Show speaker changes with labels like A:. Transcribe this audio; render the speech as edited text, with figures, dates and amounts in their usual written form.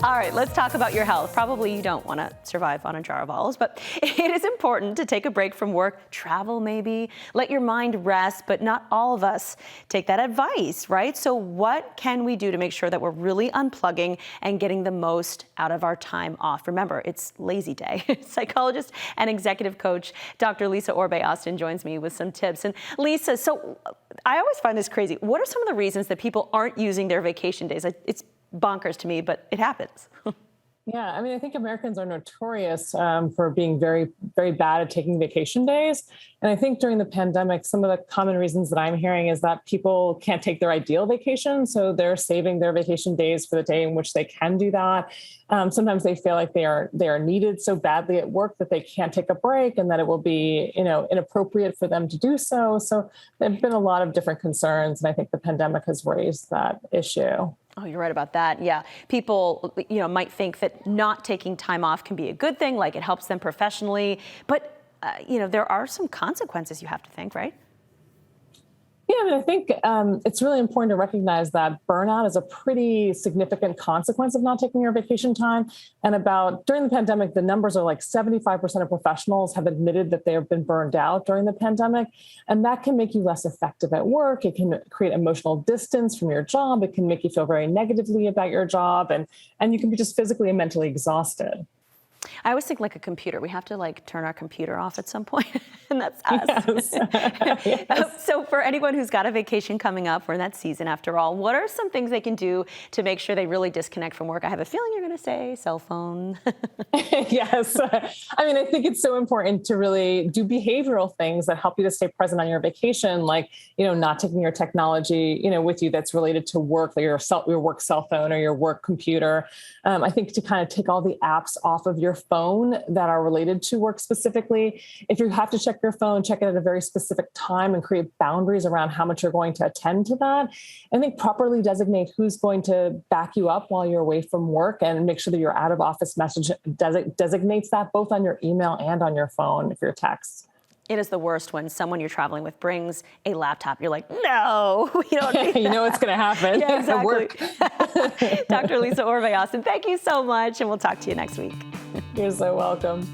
A: All right, let's talk about your health. Probably you don't want to survive on a jar of olives, but it is important to take a break from work, travel maybe, let your mind rest, but not all of us take that advice, right? So what can we do to make sure that we're really unplugging and getting the most out of our time off? Remember, it's lazy day. Psychologist and executive coach Dr. Lisa Orbe-Austin joins me with some tips. And Lisa, so I always find this crazy. What are some of the reasons that people aren't using their vacation days? It's bonkers to me, but it happens.
B: Yeah, I mean, I think Americans are notorious for being very, very bad at taking vacation days. And I think during the pandemic, some of the common reasons that I'm hearing is that people can't take their ideal vacation. So they're saving their vacation days for the day in which they can do that. Sometimes they feel like they are needed so badly at work that they can't take a break and that it will be, inappropriate for them to do so. So there have been a lot of different concerns. And I think the pandemic has raised that issue.
A: Oh, you're right about that. Yeah. People, might think that not taking time off can be a good thing, like it helps them professionally. But, there are some consequences you have to think, right?
B: Yeah, I mean, I think it's really important to recognize that burnout is a pretty significant consequence of not taking your vacation time. And during the pandemic, the numbers are like 75% of professionals have admitted that they have been burned out during the pandemic. And that can make you less effective at work. It can create emotional distance from your job. It can make you feel very negatively about your job. And you can be just physically and mentally exhausted.
A: I always think like a computer. We have to turn our computer off at some point, and that's us.
B: Yes. Yes.
A: So for anyone who's got a vacation coming up, we're in that season after all, what are some things they can do to make sure they really disconnect from work? I have a feeling you're going to say cell phone.
B: Yes. I mean, I think it's so important to really do behavioral things that help you to stay present on your vacation, like, not taking your technology, with you that's related to work, like your work cell phone or your work computer. I think to kind of take all the apps off of your phone that are related to work specifically. If you have to check your phone, check it at a very specific time and create boundaries around how much you're going to attend to that. I think properly designate who's going to back you up while you're away from work and make sure that your out of office message designates that both on your email and on your phone if you're text.
A: It is the worst when someone you're traveling with brings a laptop. You're like, no, you don't need that.
B: You know what's going to happen.
A: Yeah, exactly.
B: Work.
A: Dr. Lisa Orbe-Austin, thank you so much, and we'll talk to you next week.
B: You're so welcome.